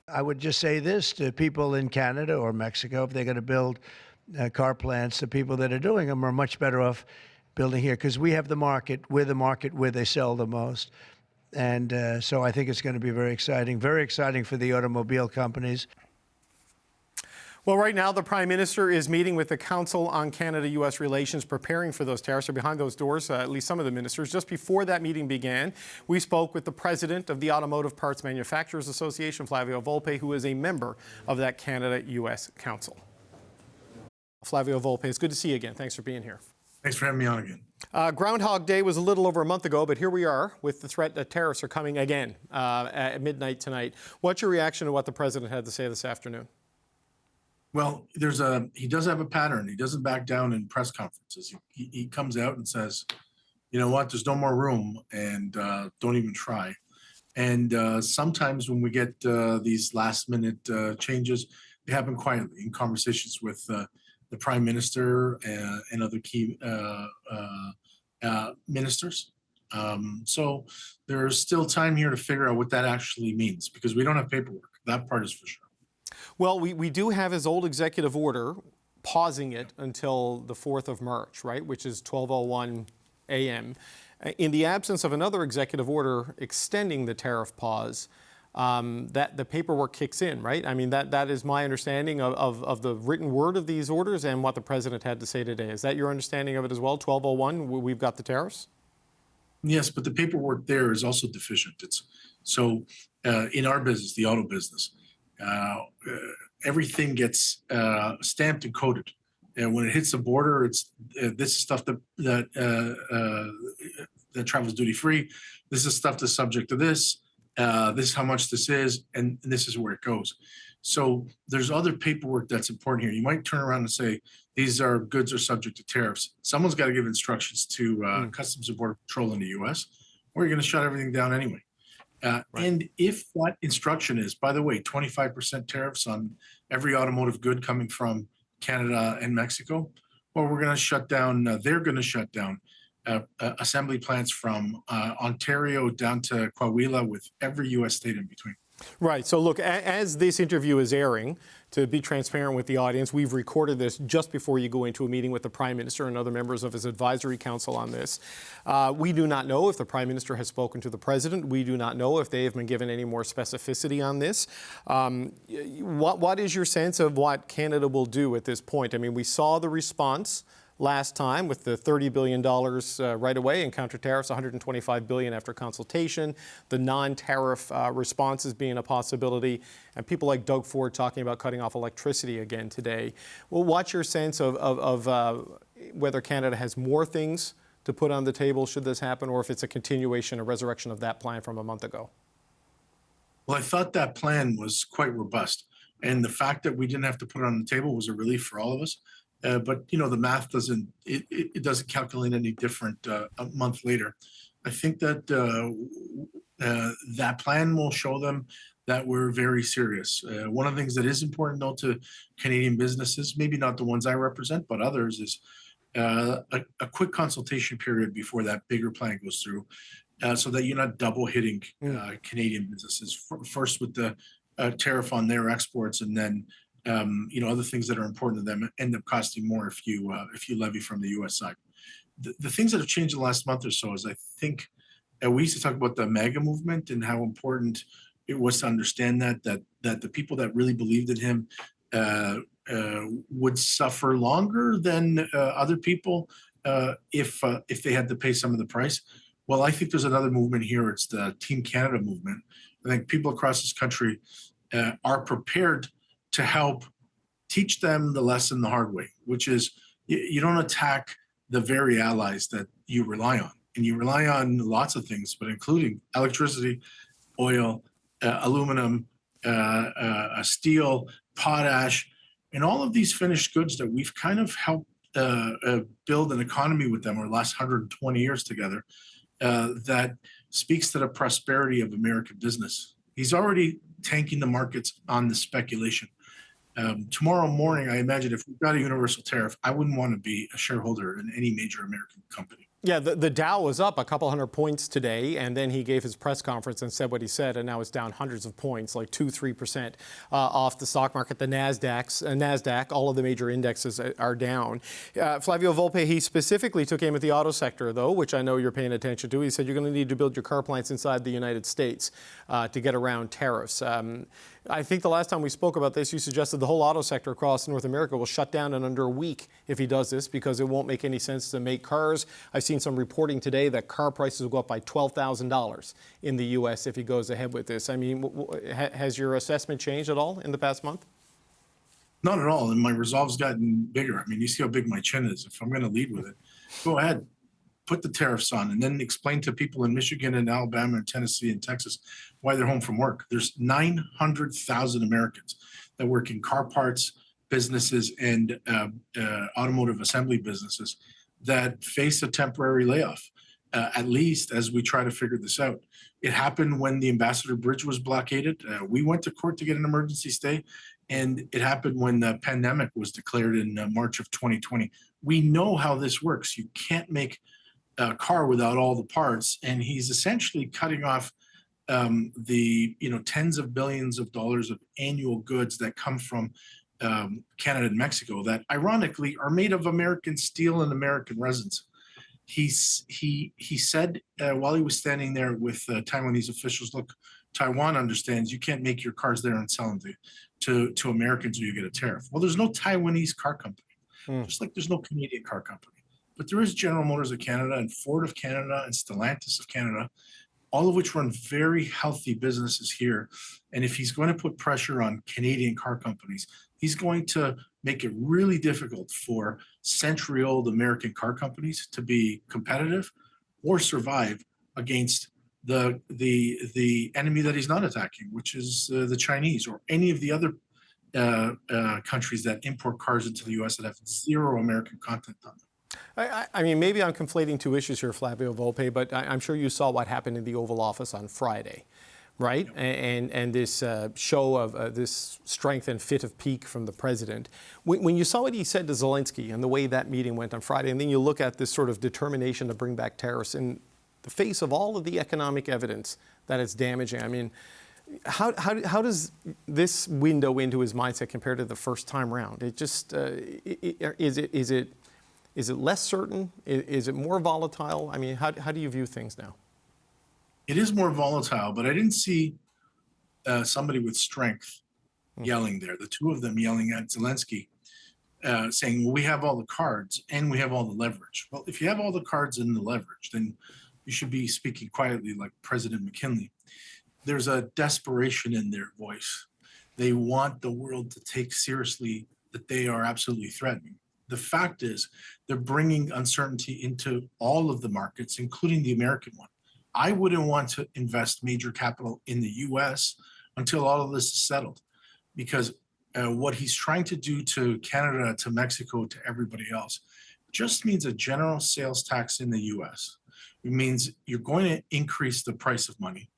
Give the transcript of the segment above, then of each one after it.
I would just say this to people in Canada or Mexico: if they're going to build car plants, the people that are doing them are much better off building here, because we have the market. We're the market where they sell the most. And so I think it's going to be very exciting for the automobile companies. Well, right now, the Prime Minister is meeting with the Council on Canada-U.S. Relations, preparing for those tariffs. Or behind those doors, at least some of the ministers. Just before that meeting began, we spoke with the president of the Automotive Parts Manufacturers Association, Flavio Volpe, who is a member of that Canada-U.S. Council. Flavio Volpe, it's good to see you again. Thanks for being here. Thanks for having me on again. Groundhog Day was a little over a month ago, but here we are with the threat that tariffs are coming again at midnight tonight. What's your reaction to what the president had to say this afternoon? Well, he does have a pattern. He doesn't back down in press conferences. He comes out and says, you know what, there's no more room, and don't even try. And sometimes when we get these last minute changes, they happen quietly in conversations with the Prime Minister and other key ministers. So there's still time here to figure out what that actually means, because we don't have paperwork. That part is for sure. Well, we do have his old executive order pausing it until the 4th of March, right, which is 12:01 a.m. In the absence of another executive order extending the tariff pause, that the paperwork kicks in, right? I mean, that is my understanding of the written word of these orders and what the president had to say today. Is that your understanding of it as well? 12:01, we've got the tariffs? Yes, but the paperwork there is also deficient. In our business, the auto business, everything gets stamped and coded. And when it hits the border, this is stuff that travels duty free. This is stuff that's subject to this. This is how much this is, and this is where it goes. So there's other paperwork that's important here. You might turn around and say, these are goods are subject to tariffs. Someone's got to give instructions to Customs and Border Patrol in the U.S., or you're going to shut everything down anyway. Right. And if that instruction is, by the way, 25% tariffs on every automotive good coming from Canada and Mexico, well, we're going to shut down, they're going to shut down assembly plants from Ontario down to Coahuila, with every U.S. state in between. Right. So look, as this interview is airing, to be transparent with the audience, we've recorded this just before you go into a meeting with the Prime Minister and other members of his advisory council on this. We do not know if the Prime Minister has spoken to the President. We do not know if they have been given any more specificity on this. What is your sense of what Canada will do at this point? I mean, we saw the response last time with the $30 billion right away in counter tariffs, $125 billion after consultation, the non-tariff responses being a possibility, and people like Doug Ford talking about cutting off electricity again today. Well, what's your sense of whether Canada has more things to put on the table should this happen, or if it's a continuation, a resurrection of that plan from a month ago? Well, I thought that plan was quite robust, and the fact that we didn't have to put it on the table was a relief for all of us. But you know, the math doesn't calculate any different a month later. I think that that plan will show them that we're very serious. One of the things that is important, though, to Canadian businesses, maybe not the ones I represent, but others, is a quick consultation period before that bigger plan goes through, so that you're not double hitting Canadian businesses. First with the tariff on their exports, and then other things that are important to them end up costing more if you levy from the U.S. side. The things that have changed in the last month or so is, I think, we used to talk about the MAGA movement and how important it was to understand that the people that really believed in him would suffer longer than other people if they had to pay some of the price. Well, I think there's another movement here. It's the Team Canada movement. I think people across this country are prepared to help teach them the lesson the hard way, which is you don't attack the very allies that you rely on. And you rely on lots of things, but including electricity, oil, aluminum, steel, potash, and all of these finished goods that we've kind of helped build an economy with them over the last 120 years together, that speaks to the prosperity of American business. He's already tanking the markets on the speculation. Tomorrow morning, I imagine if we've got a universal tariff, I wouldn't want to be a shareholder in any major American company. Yeah, the Dow was up a couple hundred points today, and then he gave his press conference and said what he said, and now it's down hundreds of points, like 2-3% off the stock market. The NASDAQ, all of the major indexes are down. Flavio Volpe, he specifically took aim at the auto sector, though, which I know you're paying attention to. He said you're going to need to build your car plants inside the United States to get around tariffs. I think the last time we spoke about this, you suggested the whole auto sector across North America will shut down in under a week if he does this, because it won't make any sense to make cars. I've seen some reporting today that car prices will go up by $12,000 in the U.S. if he goes ahead with this. I mean, has your assessment changed at all in the past month? Not at all. And my resolve's gotten bigger. I mean, you see how big my chin is. If I'm going to lead with it, go ahead, put the tariffs on, and then explain to people in Michigan and Alabama and Tennessee and Texas why they're home from work. There's 900,000 Americans that work in car parts businesses and automotive assembly businesses that face a temporary layoff, at least as we try to figure this out. It happened when the Ambassador Bridge was blockaded. We went to court to get an emergency stay, and it happened when the pandemic was declared in March of 2020. We know how this works. You can't make a car without all the parts, and he's essentially cutting off the tens of billions of dollars of annual goods that come from Canada and Mexico that ironically are made of American steel and American resins. He said while he was standing there with Taiwanese officials, look, Taiwan understands you can't make your cars there and sell them to Americans or you get a tariff. Well, there's no Taiwanese car company, just like there's no Canadian car company. But there is General Motors of Canada and Ford of Canada and Stellantis of Canada, all of which run very healthy businesses here. And if he's going to put pressure on Canadian car companies, he's going to make it really difficult for century-old American car companies to be competitive or survive against the enemy that he's not attacking, which is the Chinese or any of the other countries that import cars into the U.S. that have zero American content on them. I mean, maybe I'm conflating two issues here, Flavio Volpe, but I'm sure you saw what happened in the Oval Office on Friday, right? Yep. And this show of this strength and fit of peak from the president. When you saw what he said to Zelensky and the way that meeting went on Friday, and then you look at this sort of determination to bring back tariffs in the face of all of the economic evidence that it's damaging, I mean, how does this window into his mindset compare to the first time round? It just, is it less certain? Is it more volatile? I mean, how do you view things now? It is more volatile, but I didn't see somebody with strength yelling there. The two of them yelling at Zelensky, saying, well, we have all the cards and we have all the leverage. Well, if you have all the cards and the leverage, then you should be speaking quietly like President McKinley. There's a desperation in their voice. They want the world to take seriously that they are absolutely threatening. The fact is, they're bringing uncertainty into all of the markets, including the American one. I wouldn't want to invest major capital in the U.S. until all of this is settled, because what he's trying to do to Canada, to Mexico, to everybody else, just means a general sales tax in the U.S. It means you're going to increase the price of money.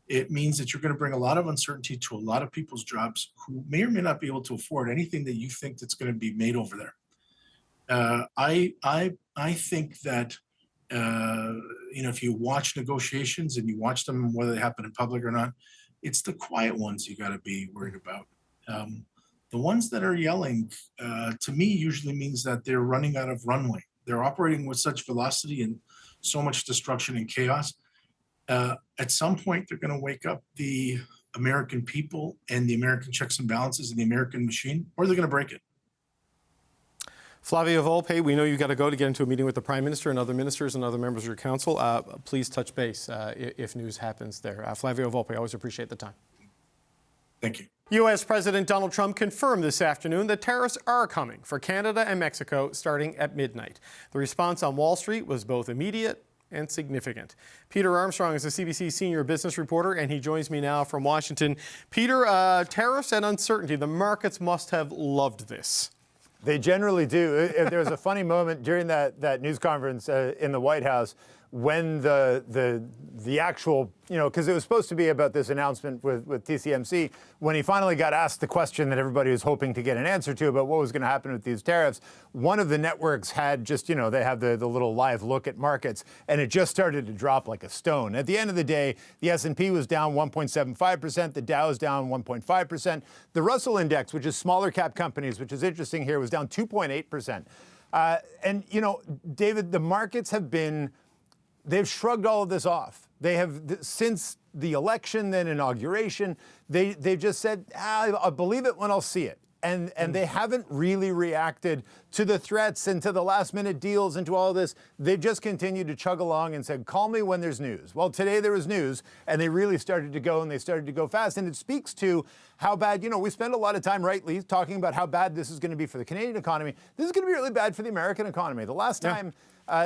It means that you're going to bring a lot of uncertainty to a lot of people's jobs who may or may not be able to afford anything that you think that's going to be made over there. I think that if you watch negotiations and you watch them, whether they happen in public or not, it's the quiet ones you got to be worried about. The ones that are yelling, to me, usually means that they're running out of runway. They're operating with such velocity and so much destruction and chaos. At some point, they're going to wake up the American people and the American checks and balances and the American machine, or they're going to break it. Flavio Volpe, we know you've got to go to get into a meeting with the Prime Minister and other ministers and other members of your council. Please touch base if news happens there. Flavio Volpe, always appreciate the time. Thank you. U.S. President Donald Trump confirmed this afternoon that tariffs are coming for Canada and Mexico starting at midnight. The response on Wall Street was both immediate and significant. Peter Armstrong is a CBC senior business reporter, and he joins me now from Washington. Peter, tariffs and uncertainty, the markets must have loved this. They generally do. There was a funny moment during that news conference in the White House when the actual, because it was supposed to be about this announcement with TCMC, when he finally got asked the question that everybody was hoping to get an answer to about what was going to happen with these tariffs, one of the networks had just, they have the little live look at markets, and it just started to drop like a stone. At the end of the day, the S&P was down 1.75%, the Dow was down 1.5%. The Russell Index, which is smaller cap companies, which is interesting here, was down 2.8%. And, David, the markets they've shrugged all of this off. They have, since the election, then inauguration, they've just said, I'll believe it when I'll see it. And they haven't really reacted to the threats and to the last minute deals and to all of this. They've just continued to chug along and said, call me when there's news. Well, today there was news, and they really started to go, and they started to go fast. And it speaks to how bad, we spend a lot of time rightly talking about how bad this is going to be for the Canadian economy. This is going to be really bad for the American economy. The last time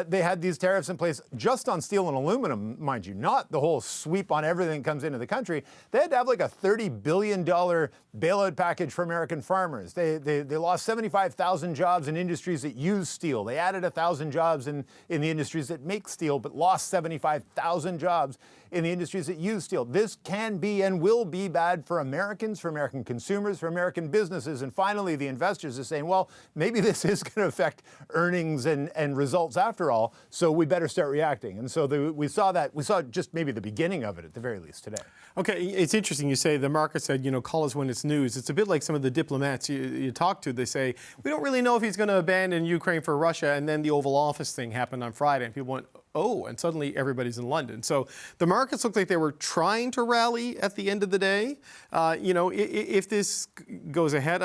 they had these tariffs in place just on steel and aluminum, mind you, not the whole sweep on everything that comes into the country. They had to have like a $30 billion bailout package for American farmers. They lost 75,000 jobs in industries that use steel. They added 1,000 jobs in the industries that make steel, but lost 75,000 jobs in the industries that use steel. This can be and will be bad for Americans, for American consumers, for American businesses. And finally, the investors are saying, well, maybe this is going to affect earnings and results after all, so we better start reacting. And so we saw just maybe the beginning of it at the very least today. Okay, it's interesting you say the market said, call us when it's news. It's a bit like some of the diplomats you talk to. They say, we don't really know if he's going to abandon Ukraine for Russia. And then the Oval Office thing happened on Friday, and people went, oh, and suddenly everybody's in London. So the markets look like they were trying to rally at the end of the day. If this goes ahead,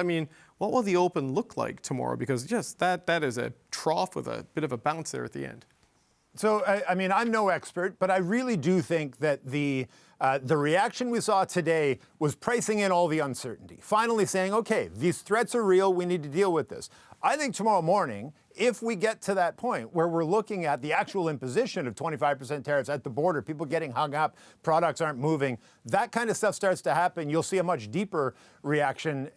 what will the open look like tomorrow? Because just that is a trough with a bit of a bounce there at the end. So, I'm no expert, but I really do think that the reaction we saw today was pricing in all the uncertainty, finally saying, okay, these threats are real, we need to deal with this. I think tomorrow morning, if we get to that point where we're looking at the actual imposition of 25% tariffs at the border, people getting hung up, products aren't moving, that kind of stuff starts to happen, you'll see a much deeper reaction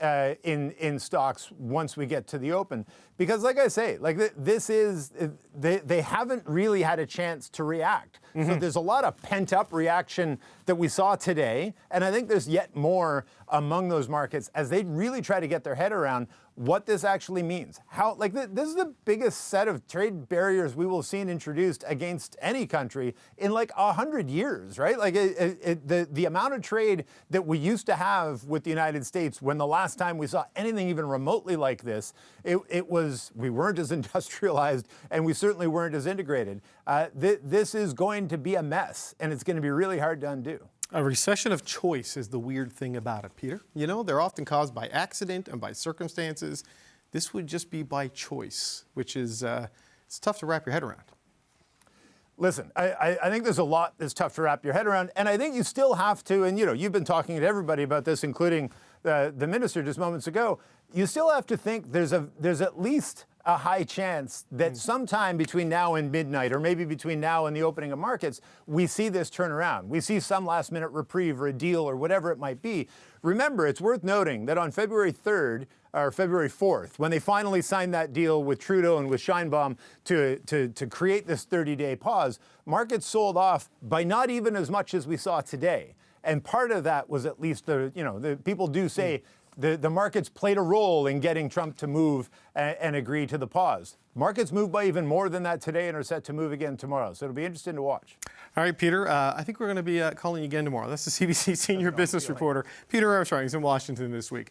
in stocks once we get to the open. Because like I say, they haven't really had a chance to react. Mm-hmm. So there's a lot of pent-up reaction that we saw today, and I think there's yet more among those markets as they really try to get their head around what this actually means. How, this is the biggest set of trade barriers we will have seen introduced against any country in 100 years, right? The amount of trade that we used to have with the United States when the last time we saw anything even remotely like this, we weren't as industrialized and we certainly weren't as integrated. This is going to be a mess, and it's going to be really hard to undo. A recession of choice is the weird thing about it, Peter. They're often caused by accident and by circumstances. This would just be by choice, which is it's tough to wrap your head around. Listen, I think there's a lot that's tough to wrap your head around, and I think you still have to, and you've been talking to everybody about this, including the minister just moments ago. You still have to think there's at least a high chance that sometime between now and midnight, or maybe between now and the opening of markets, we see this turn around. We see some last minute reprieve or a deal or whatever it might be. Remember, it's worth noting that on February 3rd, or February 4th, when they finally signed that deal with Trudeau and with Sheinbaum to create this 30-day pause, markets sold off by not even as much as we saw today. And part of that was at least the people do say the markets played a role in getting Trump to move and agree to the pause. Markets moved by even more than that today and are set to move again tomorrow. So it'll be interesting to watch. All right, Peter, I think we're going to be calling you again tomorrow. That's the CBC senior business reporter, Peter Armstrong. He's in Washington this week.